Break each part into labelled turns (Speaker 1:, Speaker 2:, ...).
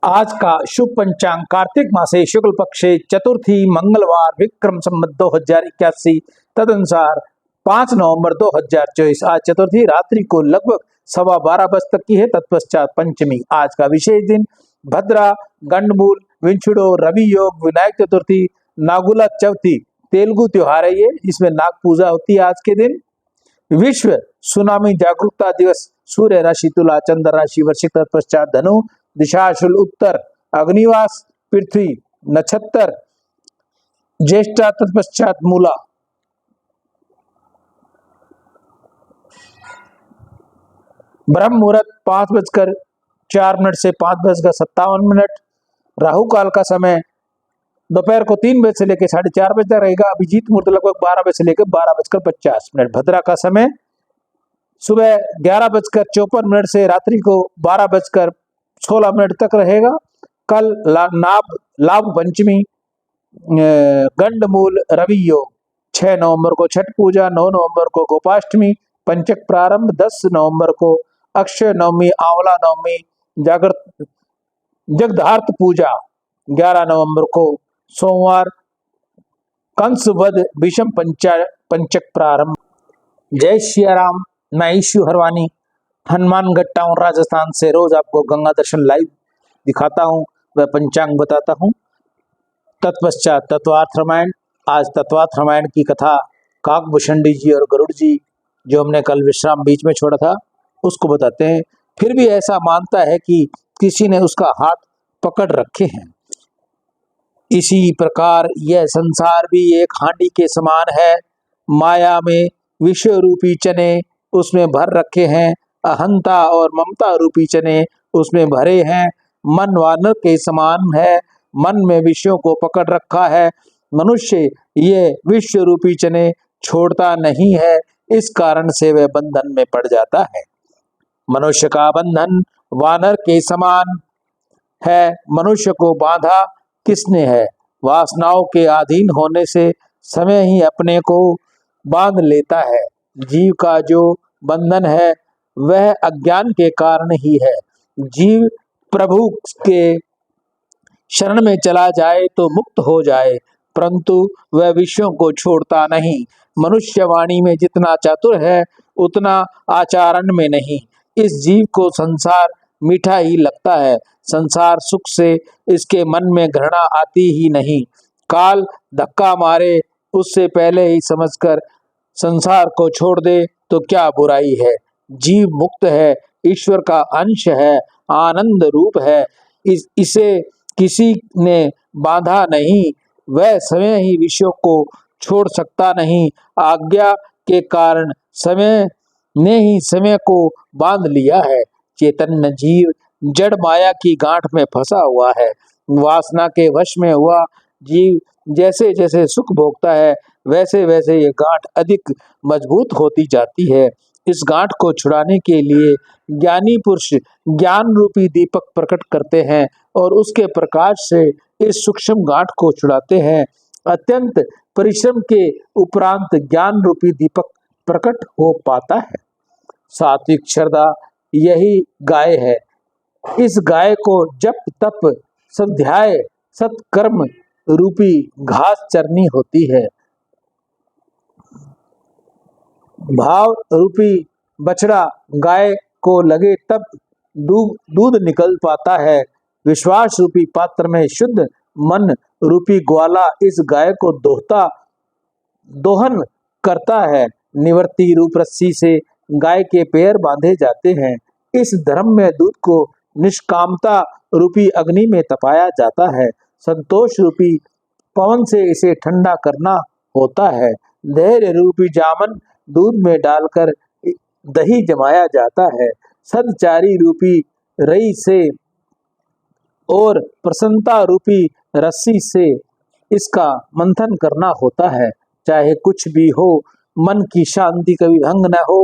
Speaker 1: आज का शुभ पंचांग कार्तिक मासे शुक्ल पक्षे चतुर्थी मंगलवार विक्रम संवत 2081 तदनुसार 5 नवंबर 2024। आज चतुर्थी रात्रि को लगभग 12:15 बजे तक की है। तत्पश्चात पंचमी। आज का विशेष दिन भद्रा, गंडमूल, विंचुड़ो, रवि योग, विनायक चतुर्थी, नागुला चौथी तेलुगु त्योहार है ये। इसमें नाग पूजा होती है आज के दिन। विश्व सुनामी जागरूकता दिवस। सूर्य राशि तुला, चंद्र राशि वृश्चिक, तत्पश्चात धनु, दिशाशूल उत्तर, अग्निवास पृथ्वी, नक्षत्र ज्येष्ठा, तत्पश्चात मूला। ब्रह्म मुहूर्त 5:04 से 5:57। राहु काल का समय दोपहर को 3 बजे से लेकर 4:30 बजे तक रहेगा। अभिजीत मुहूर्त लगभग 12 बजे से लेकर 12:50। भद्रा का समय सुबह 11:54 से रात्रि को 12:16 तक रहेगा। कल लाभ पंचमी, गंडमूल, रवि योग। 6 नवंबर को छठ पूजा, 9 नवंबर को गोपाष्टमी, पंचक प्रारंभ, 10 नवंबर को अक्षय नवमी, आंवला नवमी, जगधार्थ पूजा, 11 नवंबर को सोमवार, कंस वध, विषम पंचक प्रारंभ। जय श्री राम। मैं ईशु हरवानी हनुमानगढ़ टाउन राजस्थान से रोज आपको गंगा दर्शन लाइव दिखाता हूँ, वह पंचांग बताता हूँ। तत्पश्चात तत्वार्थ रामायण। आज तत्वार्थ रामायण की कथा काकभूषणी जी और गरुड़ जी, जो हमने कल विश्राम बीच में छोड़ा था, उसको बताते हैं। फिर भी ऐसा मानता है कि किसी ने उसका हाथ पकड़ रखे हैं। इसी प्रकार यह संसार भी एक हांडी के समान है। माया में विश्व रूपी चने उसमें भर रखे हैं, अहंता और ममता रूपी चने उसमें भरे हैं। मन वानर के समान है, मन में विषयों को पकड़ रखा है। मनुष्य ये विश्व रूपी चने छोड़ता नहीं है, इस कारण से वह बंधन में पड़ जाता है। मनुष्य का बंधन वानर के समान है। मनुष्य को बांधा किसने है? वासनाओं के अधीन होने से समय ही अपने को बांध लेता है। जीव का जो बंधन है वह अज्ञान के कारण ही है। जीव प्रभु के शरण में चला जाए तो मुक्त हो जाए, परंतु वह विषयों को छोड़ता नहीं। मनुष्य वाणी में जितना चातुर है उतना आचरण में नहीं। इस जीव को संसार मीठा ही लगता है। संसार सुख से इसके मन में घृणा आती ही नहीं। काल धक्का मारे उससे पहले ही समझकर संसार को छोड़ दे तो क्या बुराई है। जीव मुक्त है, ईश्वर का अंश है, आनंद रूप है। इसे किसी ने बांधा नहीं, वह समय ही विषयों को छोड़ सकता नहीं। आज्ञा के कारण समय ने ही समय को बांध लिया है। चैतन्य जीव जड़ माया की गांठ में फंसा हुआ है। वासना के वश में हुआ जीव जैसे जैसे सुख भोगता है वैसे वैसे ये गांठ अधिक मजबूत होती जाती है। इस गांठ को छुड़ाने के लिए ज्ञानी पुरुष ज्ञान रूपी दीपक प्रकट करते हैं और उसके प्रकाश से इस सूक्ष्म गांठ को छुड़ाते हैं। अत्यंत परिश्रम के उपरांत ज्ञान रूपी दीपक प्रकट हो पाता है। सात्विक श्रद्धा यही गाय है। इस गाय को जप तप स्वाध्याय सत्कर्म रूपी घास चरनी होती है। भाव रूपी बछड़ा गाय को लगे तब दूध निकल पाता है। विश्वास रूपी पात्र में शुद्ध मन रूपी ग्वाला इस गाय को दोहन करता है। निवृत्ति रूप रस्सी से गाय के पैर बांधे जाते हैं। इस धर्म में दूध को निष्कामता रूपी अग्नि में तपाया जाता है। संतोष रूपी पवन से इसे ठंडा करना होता है। धैर्य रूपी जामन दूध में डालकर दही जमाया जाता है। सदचारी रूपी रई से और प्रसन्नता रूपी रस्सी से इसका मंथन करना होता है। चाहे कुछ भी हो, मन की शांति कभी भंग न हो।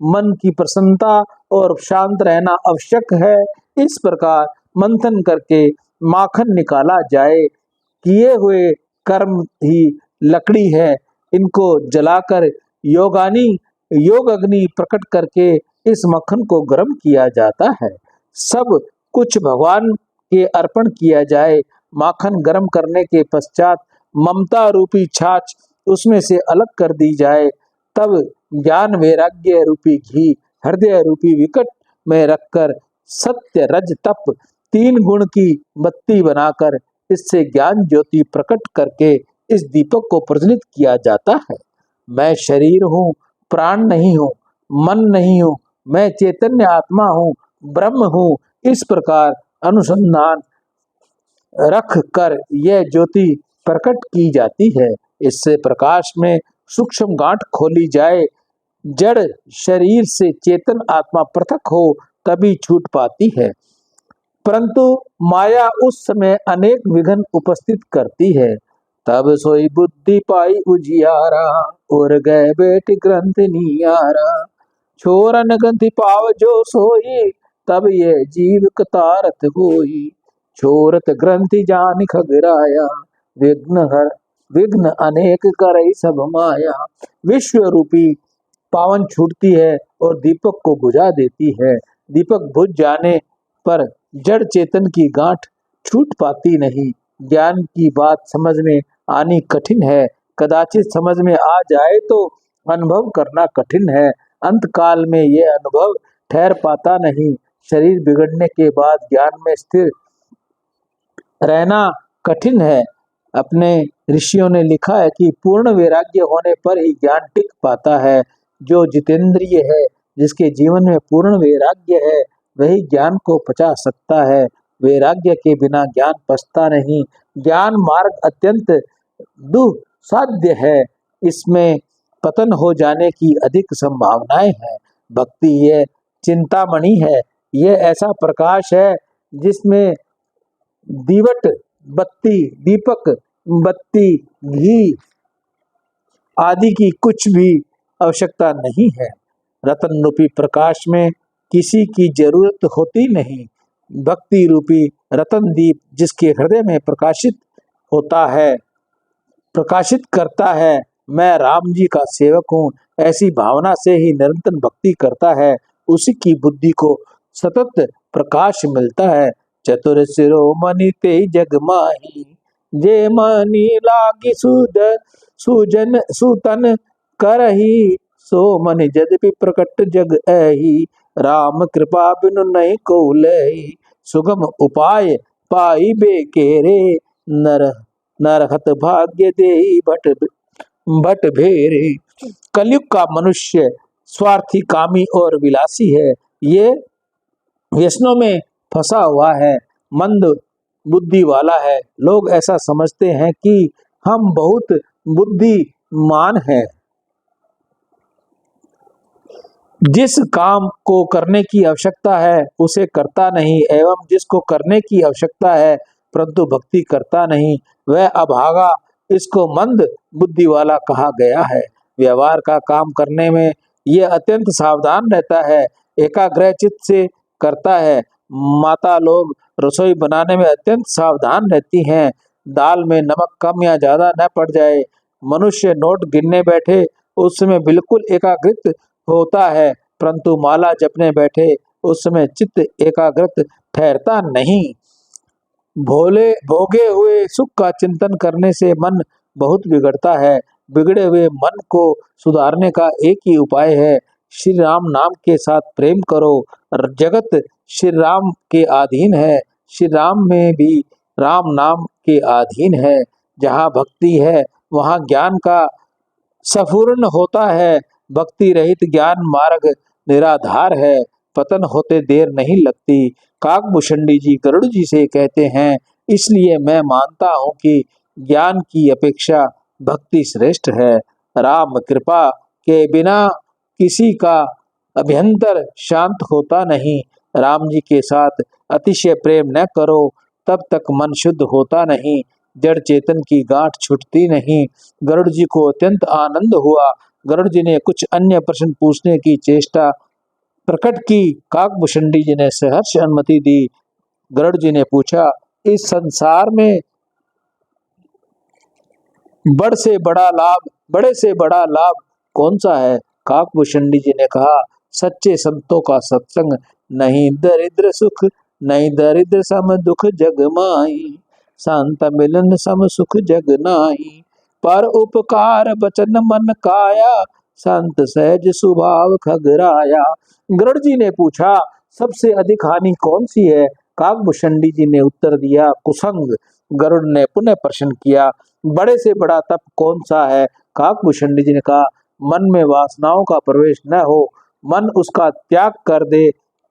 Speaker 1: मन की प्रसन्नता और शांत रहना आवश्यक है। इस प्रकार मंथन करके माखन निकाला जाए। किए हुए कर्म ही लकड़ी है, इनको जलाकर योग अग्नि प्रकट करके इस मक्खन को गर्म किया जाता है। सब कुछ भगवान के अर्पण किया जाए। माखन गर्म करने के पश्चात ममता रूपी छाछ उसमें से अलग कर दी जाए। तब ज्ञान वैराग्य रूपी घी हृदय रूपी विकट में रखकर सत्य रज तप 3 गुण की बत्ती बनाकर इससे ज्ञान ज्योति प्रकट करके इस दीपक को प्रज्वलित किया जाता है। मैं शरीर हूँ, प्राण नहीं हूँ, मन नहीं हूँ, मैं चैतन्य आत्मा हूँ, ब्रह्म हूँ। इस प्रकार अनुसंधान रख कर यह ज्योति प्रकट की जाती है। इससे प्रकाश में सूक्ष्म गांठ खोली जाए। जड़ शरीर से चेतन आत्मा पृथक हो तभी छूट पाती है। परंतु माया उस समय अनेक विघ्न उपस्थित करती है। तब सोई बुद्धि पाई उजियारा और गए बेट ग्रंथ नियारा। छोरन ग्रंथि पाव जो सोई तब ये जीव कतारत होई। छोरत ग्रंथि जान खगराया विघ्न अनेक करई सब माया। विश्व रूपी पावन छूटती है और दीपक को बुझा देती है। दीपक बुझ जाने पर जड़ चेतन की गांठ छूट पाती नहीं। ज्ञान की बात समझ में आनी कठिन है, कदाचित समझ में आ जाए तो अनुभव करना कठिन है। अंत काल में यह अनुभव ठहर पाता नहीं। शरीर बिगड़ने के बाद ज्ञान में स्थिर रहना कठिन है। अपने ऋषियों ने लिखा है कि पूर्ण वैराग्य होने पर ही ज्ञान टिक पाता है। जो जितेंद्रिय है, जिसके जीवन में पूर्ण वैराग्य है, वही ज्ञान को पचा सकता है। वैराग्य के बिना ज्ञान पचता नहीं। ज्ञान मार्ग अत्यंत दुस्साध्य है। इसमें पतन हो जाने की अधिक संभावनाएं हैं। भक्ति यह चिंतामणि है। यह ऐसा प्रकाश है जिसमें दीवट बत्ती, दीपक बत्ती, घी आदि की कुछ भी आवश्यकता नहीं है। रतन रूपी प्रकाश में किसी की जरूरत होती नहीं। भक्ति रूपी रतन दीप जिसके हृदय में प्रकाशित होता है, प्रकाशित करता है, मैं राम जी का सेवक हूँ, ऐसी भावना से ही निरंतर भक्ति करता है। उसी की बुद्धि को सतत प्रकाश मिलता है। चतुर शिरोमणि ते जग माही जे मनी लागी सुजन सुतन करही। सो मन यद्यपि प्रकट जग ऐही राम कृपा बिनु नहीं को लही। सुगम उपाय पाई बेकेरे नर नरहत भाग्य देही भट भेरे। कलयुग का मनुष्य स्वार्थी, कामी और विलासी है। ये व्यसनों में फंसा हुआ है, मंद बुद्धि वाला है। लोग ऐसा समझते हैं कि हम बहुत बुद्धिमान हैं। जिस काम को करने की आवश्यकता है उसे करता नहीं, एवं जिसको करने की आवश्यकता है परंतु भक्ति करता नहीं, वह अभागा, इसको मंद बुद्धि वाला कहा गया है। व्यवहार का काम करने में यह अत्यंत सावधान रहता है, एकाग्र चित्त से करता है। माता लोग रसोई बनाने में अत्यंत सावधान रहती हैं, दाल में नमक कम या ज्यादा न पड़ जाए। मनुष्य नोट गिनने बैठे उस समय बिल्कुल एकाग्रित होता है, परंतु माला जपने बैठे उस समय चित्त एकाग्रत ठहरता नहीं। भोले भोगे हुए सुख का चिंतन करने से मन बहुत बिगड़ता है। बिगड़े हुए मन को सुधारने का एक ही उपाय है, श्री राम नाम के साथ प्रेम करो। जगत श्री राम के अधीन है, श्री राम में भी राम नाम के अधीन है। जहाँ भक्ति है वहाँ ज्ञान का सफूर्ण होता है। भक्ति रहित ज्ञान मार्ग निराधार है, पतन होते देर नहीं लगती। काकभूषणी जी गरुड़ जी से कहते हैं, इसलिए मैं मानता हूँ कि ज्ञान की अपेक्षा भक्ति श्रेष्ठ है। राम कृपा के बिना किसी का अभ्यंतर शांत होता नहीं। राम जी के साथ अतिशय प्रेम न करो तब तक मन शुद्ध होता नहीं, जड़ चेतन की गांठ छूटती नहीं। गरुड़ जी को अत्यंत आनंद हुआ। गरुड़ जी ने कुछ अन्य प्रश्न पूछने की चेष्टा प्रकट की। काकभूषणी जी ने सहर्ष अनुमति दी। गरुड़ जी ने पूछा, इस संसार में बड़े से बड़ा लाभ कौन सा है? काकभूषणी जी ने कहा, सच्चे संतों का सत्संग, नहीं दरिद्र सुख नहीं दरिद्र सम दुख जग माई, शांत मिलन सम सुख जग नाई। पर उपकार बचन मन काया, संत सहज स्वभाव खगराया। गरुड़ जी ने पूछा सबसे अधिक हानि कौन सी है? काकभूषणी जी ने उत्तर दिया कुसंग। गरुड़ ने पुनः प्रश्न किया बड़े से बड़ा तप कौन सा है? काकभूषणी जी ने कहा मन में वासनाओं का प्रवेश न हो, मन उसका त्याग कर दे,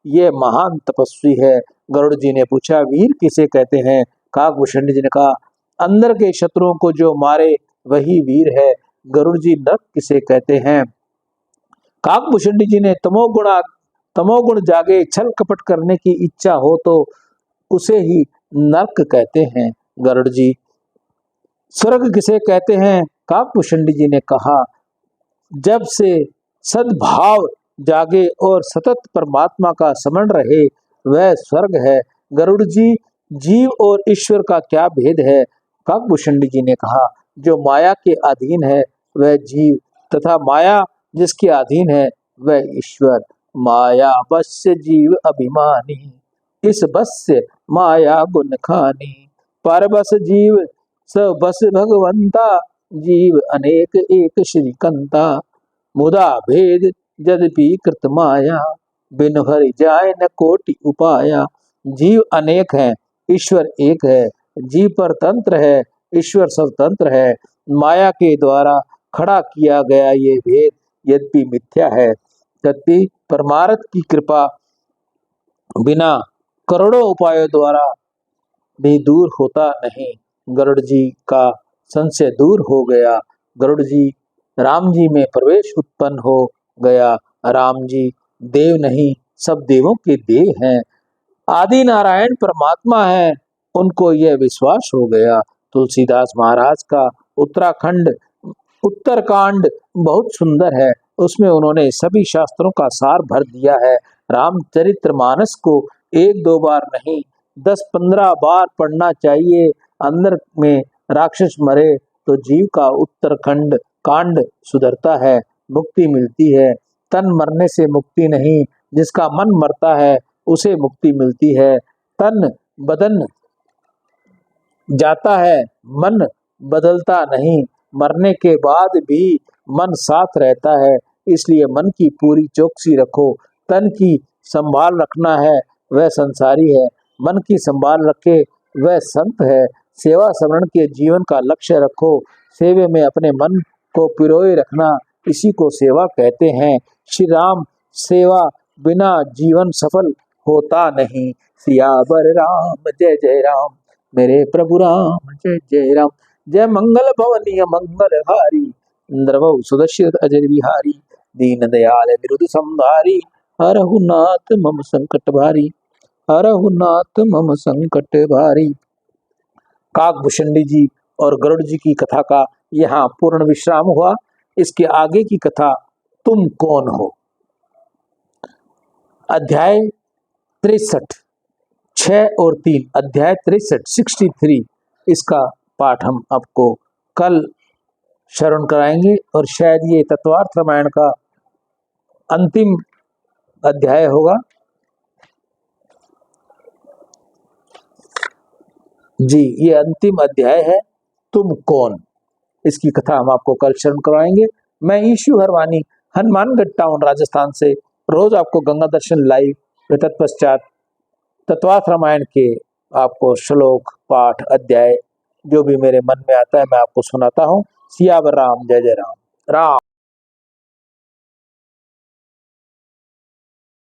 Speaker 1: ये महान तपस्वी है। गरुड़ जी ने पूछा वीर किसे कहते हैं? काकभूषणी जी ने कहा अंदर के शत्रुओं को जो मारे वही वीर है। गरुड़ जी नरक किसे कहते हैं? काकभूषणी जी ने तमोगुण जागे, छल कपट करने की इच्छा हो तो उसे ही नरक कहते हैं। गरुड़ जी स्वर्ग किसे कहते हैं? काकभूषणी जी ने कहा जब से सद्भाव जागे और सतत परमात्मा का स्मरण रहे वह स्वर्ग है। गरुड़ जी जीव और ईश्वर का क्या भेद है? काकभूषणी जी ने कहा जो माया के अधीन है वह जीव तथा माया जिसके अधीन है वह ईश्वर। माया बस्य जीव अभिमानी, इस बस्य माया गुण खानी। पर बस जीव सब बस भगवंता, जीव अनेक एक श्रीकंता। मुदा भेद यद्यपि कृत माया, बिन हरि जाय न कोटि उपाया। जीव अनेक है, ईश्वर एक है। जीव परतंत्र है, ईश्वर स्वतंत्र है। माया के द्वारा खड़ा किया गया ये भेद यद्यपि मिथ्या है, तथापि परमार्थ की कृपा बिना करोड़ों उपायों द्वारा भी दूर होता नहीं। गरुड़ जी का संशय दूर हो गया। गरुड़ जी राम जी में प्रवेश उत्पन्न हो गया। राम जी देव नहीं सब देवों के देव हैं, आदि नारायण परमात्मा है, उनको यह विश्वास हो गया। तुलसीदास महाराज का उत्तरकांड बहुत सुंदर है, उसमें उन्होंने सभी शास्त्रों का सार भर दिया है। रामचरितमानस को एक दो बार नहीं 10-15 बार पढ़ना चाहिए। अंदर में राक्षस मरे तो जीव का उत्तरखंड कांड सुधरता है, मुक्ति मिलती है। तन मरने से मुक्ति नहीं, जिसका मन मरता है उसे मुक्ति मिलती है। तन बदन जाता है, मन बदलता नहीं, मरने के बाद भी मन साथ रहता है। इसलिए मन की पूरी चौकसी रखो। तन की संभाल रखना है वह संसारी है, मन की संभाल रखे वह संत है। सेवा समरण के जीवन का लक्ष्य रखो, सेवे में अपने मन को पिरोए रखना, इसी को सेवा कहते हैं। श्री राम सेवा बिना जीवन सफल होता नहीं। सियावर राम जय जय राम, मेरे प्रभु राम जय जय राम। जय मंगल भवनीय मंगल हारी, इंद्रवहु सुदर्शित अजर बिहारी। दीन दयाल विरुद्ध संधारी, हरहु नाथ मम संकट भारी, हरहु नाथ मम संकट भारी। काकभूषणी जी और गरुड़ जी की कथा का यहाँ पूर्ण विश्राम हुआ। इसके आगे की कथा तुम कौन हो, अध्याय 63 6 और 3, अध्याय 63 इसका पाठ हम आपको कल श्रवण कराएंगे और शायद ये तत्वार्थ रामायण का अंतिम अध्याय होगा। जी ये अंतिम अध्याय है तुम कौन, इसकी कथा हम आपको कल श्रवण करवाएंगे। मैं ईशु हरवानी हनुमानगढ़ टाउन राजस्थान से रोज आपको गंगा दर्शन लाइव तत्पश्चात तत्वार्थ रामायण के आपको श्लोक पाठ अध्याय जो भी मेरे मन में आता है मैं आपको सुनाता हूँ। सियावर राम जय जय राम। राम